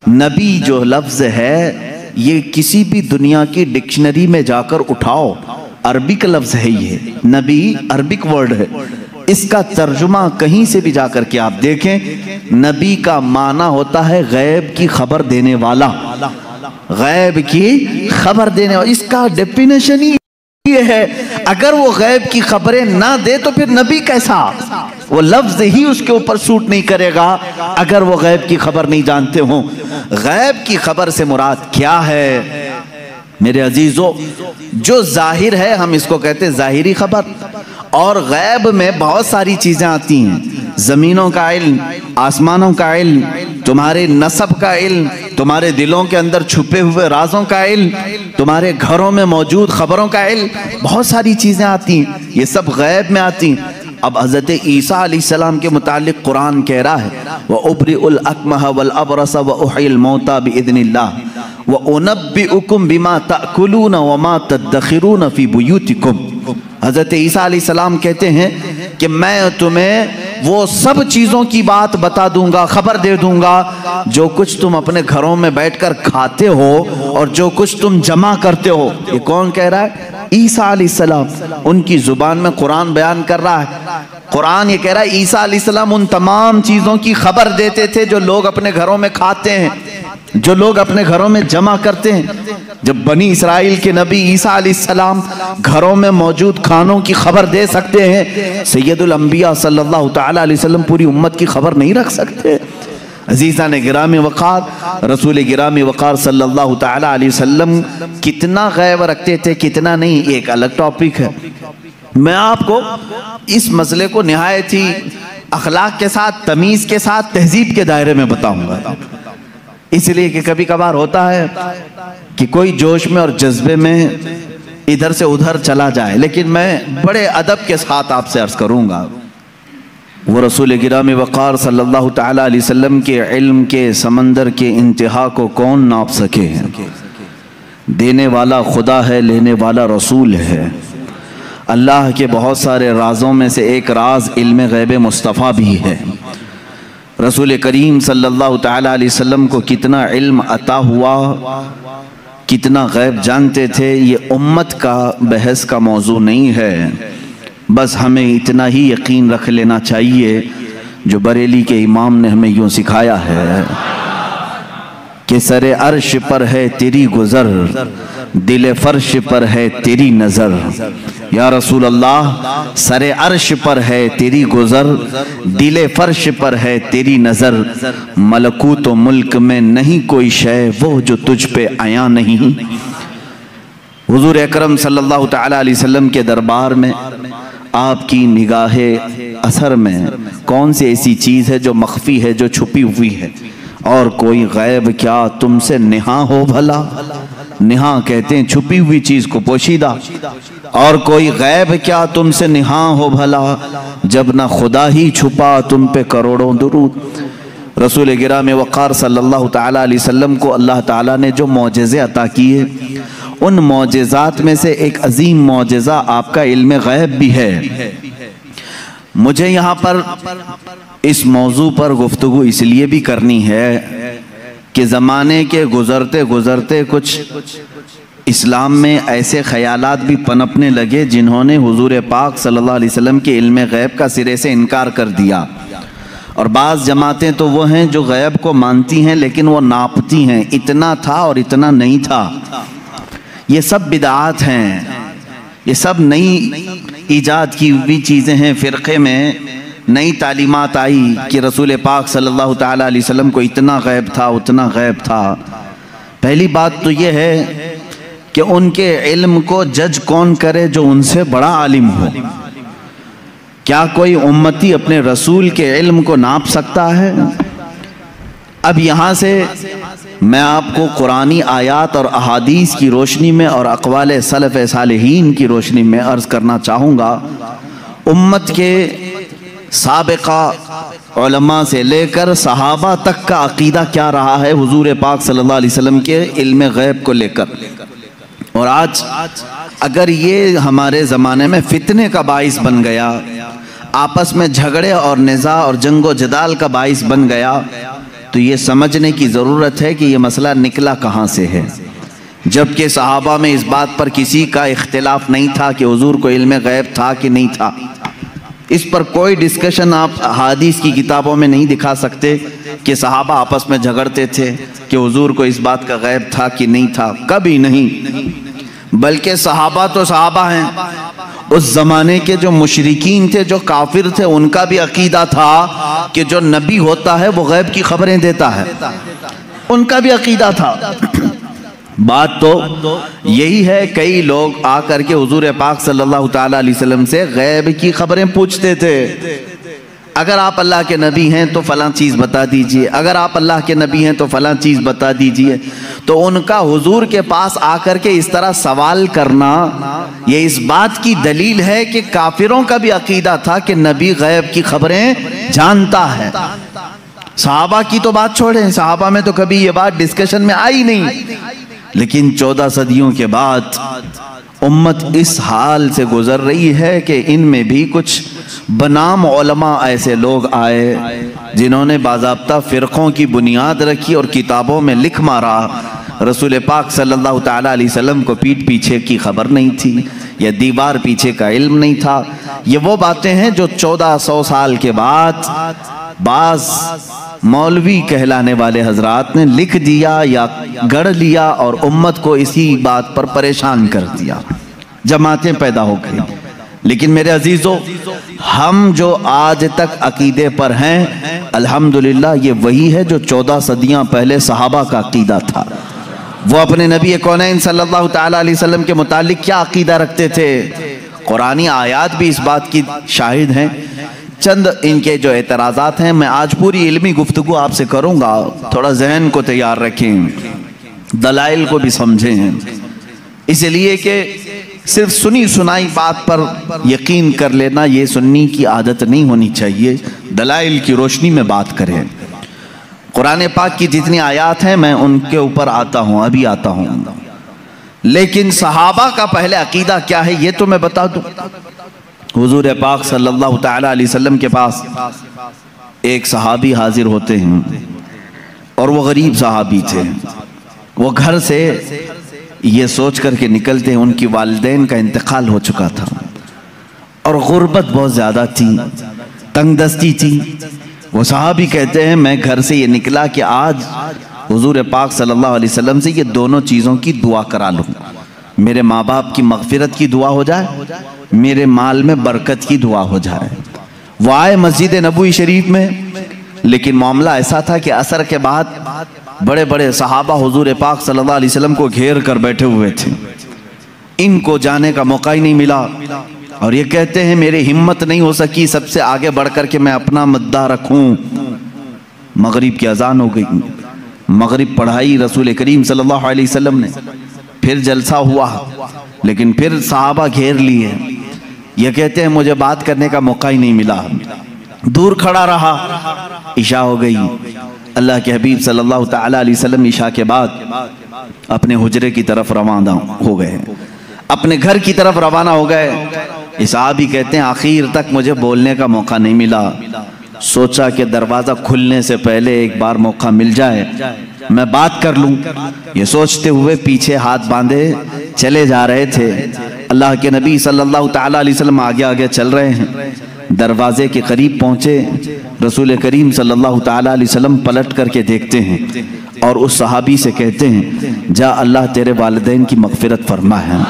نبی جو لفظ ہے یہ کسی بھی دنیا کی ڈکشنری میں جا کر اٹھاؤ، عربک لفظ ہے، یہ نبی عربک ورڈ ہے، اس کا ترجمہ کہیں سے بھی جا کر کے آپ دیکھیں، نبی کا معنی ہوتا ہے غیب کی خبر دینے والا، غیب کی خبر دینے والا۔ اس کا ڈیفینیشن ہی یہ ہے، اگر وہ غیب کی خبریں نہ دے تو پھر نبی کیسا؟ وہ لفظ ہی اس کے اوپر سوٹ نہیں کرے گا اگر وہ غیب کی خبر نہیں جانتے ہوں۔ غیب کی خبر سے مراد کیا ہے میرے عزیزو؟ جو ظاہر ہے ہم اس کو کہتے ہیں ظاہری خبر، اور غیب میں بہت ساری چیزیں آتی ہیں، زمینوں کا علم، آسمانوں کا علم، تمہارے نسب کا علم، تمہارے دلوں کے اندر چھپے ہوئے رازوں کا علم، تمہارے گھروں میں موجود خبروں کا علم، بہت ساری چیزیں آتی ہیں، یہ سب غیب میں آتی ہیں۔ اب حضرت عیسیٰ علیہ السلام کے متعلق قرآن کہہ رہا ہے وَأُبْرِئُ الْأَكْمَحَ وَالْأَبْرَصَ وَأُحْيِي الْمَوْتَى بِإِذْنِ اللَّهِ وَأُنَبِّئُكُمْ بِمَا تَأْكُلُونَ وَمَا تَدَّخِرُونَ فِي بُيُوتِكُمْ۔ حضرت عیسیٰ علیہ السلام کہتے ہیں کہ میں تمہیں وہ سب چیزوں کی بات بتا دوں گا، خبر دے دوں گا جو کچھ تم اپنے گھروں میں بیٹھ کر کھاتے ہو اور جو کچھ تم جمع کرتے ہو۔ یہ کون کہہ رہا ہے؟ عیسیٰ علیہ السلام، ان کی زبان میں قرآن بیان کر رہا ہے۔ قرآن یہ کہہ رہا ہے عیسیٰ علیہ السلام ان تمام چیزوں کی خبر دیتے تھے جو لوگ اپنے گھروں میں کھاتے ہیں، جو لوگ اپنے گھروں میں جمع کرتے ہیں۔ جب بنی اسرائیل کے نبی عیسیٰ علیہ السلام گھروں میں موجود کھانوں کی خبر دے سکتے ہیں، سید الانبیاء صلی اللہ تعالیٰ علیہ وسلم پوری امت کی خبر نہیں رکھ سکتے؟ عزیزان گرامی وقار، رسول گرامی وقار صلی اللہ تعالیٰ علیہ وسلم کتنا غیب رکھتے تھے کتنا نہیں، ایک الگ ٹاپک ہے۔ میں آپ کو اس مسئلے کو نہایت ہی اخلاق کے ساتھ، تمیز کے ساتھ، تہذیب کے دائرے میں بتاؤں گا، اس لیے کہ کبھی کبھار ہوتا ہے کہ کوئی جوش میں اور جذبے میں ادھر سے ادھر چلا جائے، لیکن میں بڑے ادب کے ساتھ آپ سے عرض کروں گا۔ وہ رسول گرامی وقار صلی اللہ تعالیٰ علیہ وسلم کے علم کے سمندر کے انتہا کو کون ناپ سکے؟ دینے والا خدا ہے، لینے والا رسول ہے۔ اللہ کے بہت سارے رازوں میں سے ایک راز علم غیب مصطفیٰ بھی ہے۔ رسول کریم صلی اللہ تعالیٰ علیہ وسلم کو کتنا علم عطا ہوا، کتنا غیب جانتے تھے، یہ امت کا بحث کا موضوع نہیں ہے۔ بس ہمیں اتنا ہی یقین رکھ لینا چاہیے جو بریلی کے امام نے ہمیں یوں سکھایا ہے کہ سر عرش پر ہے تیری گزر، دل فرش پر ہے تیری نظر۔ یا رسول اللہ، سر عرش پر ہے تیری گزر، دل فرش پر ہے تیری نظر، ملکوت و ملک میں نہیں کوئی شے وہ جو تجھ پہ عیاں نہیں۔ حضور اکرم صلی اللہ تعالیٰ علیہ وسلم کے دربار میں آپ کی نگاہ اثر میں کون سی ایسی چیز ہے جو مخفی ہے، جو چھپی ہوئی ہے؟ اور کوئی غیب کیا تم سے نہاں ہو بھلا؟ نہاں کہتے ہیں چھپی ہوئی چیز کو، پوشیدہ۔ اور کوئی غیب کیا تم سے نہاں ہو بھلا، جب نہ خدا ہی چھپا تم پہ کروڑوں درود۔ رسول گرامی وقار صلی اللہ تعالیٰ علیہ وسلم کو اللہ تعالیٰ نے جو معجزے عطا کیے، ان معجزات میں سے ایک عظیم معجزہ آپ کا علم غیب بھی ہے۔ مجھے یہاں پر اس موضوع پر گفتگو اس لیے بھی کرنی ہے کہ زمانے کے گزرتے گزرتے کچھ اسلام میں ایسے خیالات بھی پنپنے لگے جنہوں نے حضور پاک صلی اللہ علیہ وسلم کے علم غیب کا سرے سے انکار کر دیا، اور بعض جماعتیں تو وہ ہیں جو غیب کو مانتی ہیں لیکن وہ ناپتی ہیں، اتنا تھا اور اتنا نہیں تھا۔ یہ سب بدعات ہیں، یہ سب نئی ایجاد کی ہوئی چیزیں ہیں۔ فرقے میں نئی تعلیمات آئی کہ رسول پاک صلی اللہ تعالیٰ علیہ وسلم کو اتنا غیب تھا، اتنا غیب تھا۔ پہلی بات تو یہ ہے کہ ان کے علم کو جج کون کرے جو ان سے بڑا عالم ہو؟ کیا کوئی امتی اپنے رسول کے علم کو ناپ سکتا ہے؟ اب یہاں سے میں آپ کو قرآنی آیات اور احادیث کی روشنی میں اور اقوال سلف صالحین کی روشنی میں عرض کرنا چاہوں گا، امت کے سابقہ علماء سے لے کر صحابہ تک کا عقیدہ کیا رہا ہے حضور پاک صلی اللہ علیہ وسلم کے علم غیب کو لے کر۔ اور آج اگر یہ ہمارے زمانے میں فتنے کا باعث بن گیا، آپس میں جھگڑے اور نزاع اور جنگ و جدال کا باعث بن گیا، تو یہ سمجھنے کی ضرورت ہے کہ یہ مسئلہ نکلا کہاں سے ہے، جبکہ صحابہ میں اس بات پر کسی کا اختلاف نہیں تھا کہ حضور کو علم غیب تھا کہ نہیں تھا۔ اس پر کوئی ڈسکشن آپ حدیث کی کتابوں میں نہیں دکھا سکتے کہ صحابہ آپس میں جھگڑتے تھے کہ حضور کو اس بات کا غیب تھا کہ نہیں تھا، کبھی نہیں۔ بلکہ صحابہ تو صحابہ ہیں، اس زمانے کے جو مشرکین تھے، جو کافر تھے، ان کا بھی عقیدہ تھا کہ جو نبی ہوتا ہے وہ غیب کی خبریں دیتا ہے، ان کا بھی عقیدہ تھا۔ بات تو یہی ہے، کئی لوگ آ کر کے حضور پاک صلی اللہ تعالیٰ علیہ وسلم سے غیب کی خبریں پوچھتے تھے، اگر آپ اللہ کے نبی ہیں تو فلاں چیز بتا دیجئے، اگر آپ اللہ کے نبی ہیں تو فلاں چیز بتا دیجئے۔ تو ان کا حضور کے پاس آ کر کے اس طرح سوال کرنا یہ اس بات کی دلیل ہے کہ کافروں کا بھی عقیدہ تھا کہ نبی غیب کی خبریں جانتا ہے۔ صحابہ کی تو بات چھوڑیں، صحابہ میں تو کبھی یہ بات ڈسکشن میں آئی نہیں، لیکن 14 صدیوں کے بعد امت اس حال سے گزر رہی ہے کہ ان میں بھی کچھ بنام علماء ایسے لوگ آئے جنہوں نے باضابطہ فرقوں کی بنیاد رکھی اور کتابوں میں لکھ مارا رسول پاک صلی اللہ تعالیٰ علیہ وسلم کو پیٹھ پیچھے کی خبر نہیں تھی یا دیوار پیچھے کا علم نہیں تھا۔ یہ وہ باتیں ہیں جو 1400 سال کے بعد بعض مولوی کہلانے والے حضرات نے لکھ دیا یا گڑھ لیا اور امت کو اسی بات پر پریشان کر دیا، جماعتیں پیدا ہو گئی۔ لیکن میرے عزیزو، ہم جو آج تک عقیدے پر ہیں الحمدللہ یہ وہی ہے جو 14 صدیاں پہلے صحابہ کا عقیدہ تھا۔ وہ اپنے نبی کونین صلی اللہ تعالیٰ علیہ وسلم کے متعلق کیا عقیدہ رکھتے تھے، قرآنی آیات بھی اس بات کی شاہد ہیں۔ چند ان کے جو اعتراضات ہیں، میں آج پوری علمی گفتگو آپ سے کروں گا، تھوڑا ذہن کو تیار رکھیں، دلائل کو بھی سمجھیں، اس لیے کہ صرف سنی سنائی بات پر یقین کر لینا یہ سنی کی عادت نہیں ہونی چاہیے، دلائل کی روشنی میں بات کریں۔ قرآن پاک کی جتنی آیات ہیں میں ان کے اوپر آتا ہوں، ابھی آتا ہوں، لیکن صحابہ کا پہلے عقیدہ کیا ہے یہ تو میں بتا دوں۔ حضور پاک صلی اللہ تعالیٰ علیہ وسلم کے پاس ایک صحابی حاضر ہوتے ہیں اور وہ غریب صحابی تھے۔ وہ گھر سے یہ سوچ کر کے نکلتے ہیں ان کی والدین کا انتقال ہو چکا تھا اور غربت بہت زیادہ تھی، تنگ دستی تھی۔ وہ صحابی کہتے ہیں میں گھر سے یہ نکلا کہ آج حضور پاک صلی اللہ علیہ وسلم سے یہ دونوں چیزوں کی دعا کرا لوں، میرے ماں باپ کی مغفرت کی دعا ہو جائے، میرے مال میں برکت کی دعا ہو جائے۔ وہ آئے مسجد نبوی شریف میں، لیکن معاملہ ایسا تھا کہ عصر کے بعد بڑے بڑے صحابہ حضور پاک صلی اللہ علیہ وسلم کو گھیر کر بیٹھے ہوئے تھے، ان کو جانے کا موقع ہی نہیں ملا اور یہ کہتے ہیں میری ہمت نہیں ہو سکی سب سے آگے بڑھ کر کے میں اپنا مدہ رکھوں۔ مغرب کی اذان ہو گئی، مغرب پڑھائی رسول کریم صلی اللہ علیہ وسلم نے، پھر جلسہ ہوا، لیکن پھر صحابہ گھیر لیے۔ یہ کہتے ہیں مجھے بات کرنے کا موقع ہی نہیں ملا، دور کھڑا رہا۔ عشاء ہو گئی، اللہ کے حبیب صلی اللہ تعالیٰ علیہ وسلم عشاء کے بعد اپنے حجرے کی طرف روانہ ہو گئے، اپنے گھر کی طرف روانہ ہو گئے۔ صحابی کہتے ہیں آخر تک مجھے بولنے کا موقع نہیں ملا، سوچا کہ دروازہ کھلنے سے پہلے ایک بار موقع مل جائے میں بات کر لوں۔ یہ سوچتے ہوئے پیچھے ہاتھ باندھے چلے جا رہے تھے۔ اللہ کے نبی صلی اللہ تعالیٰ علیہ وسلم آگے آگے چل رہے ہیں، دروازے کے قریب پہنچے، رسول کریم صلی اللہ تعالیٰ علیہ وسلم پلٹ کر کے دیکھتے ہیں اور اس صحابی سے کہتے ہیں جا اللہ تیرے والدین کی مغفرت فرما ہے،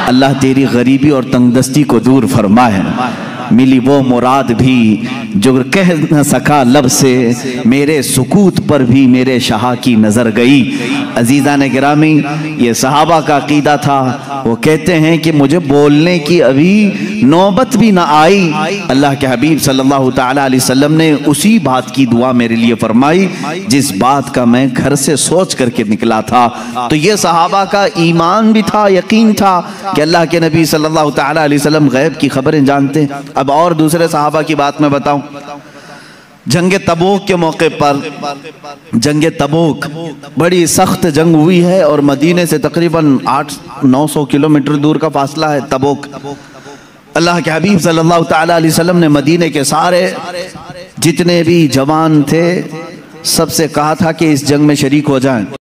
اللہ تیری غریبی اور تنگ دستی کو دور فرما ہے۔ ملی وہ مراد بھی جو کہہ نہ سکا لب سے، میرے سکوت پر بھی میرے شاہ کی نظر گئی۔ عزیزان گرامی، یہ صحابہ کا عقیدہ تھا۔ وہ کہتے ہیں کہ مجھے بولنے کی ابھی نوبت بھی نہ آئی، اللہ کے حبیب صلی اللہ تعالیٰ علیہ وسلم نے اسی بات کی دعا میرے لیے فرمائی جس بات کا میں گھر سے سوچ کر کے نکلا تھا۔ تو یہ صحابہ کا ایمان بھی تھا، یقین تھا کہ اللہ کے نبی صلی اللہ تعالیٰ علیہ وسلم غیب کی خبریں جانتے ہیں۔ اب اور دوسرے صحابہ کی بات میں بتاؤں، جنگ تبوک کے موقع پر، جنگ تبوک بڑی سخت جنگ ہوئی ہے اور مدینے سے تقریباً 800-900 کلومیٹر دور کا فاصلہ ہے تبوک۔ اللہ کے حبیب صلی اللہ تعالیٰ علیہ وسلم نے مدینے کے سارے جتنے بھی جوان تھے سب سے کہا تھا کہ اس جنگ میں شریک ہو جائیں۔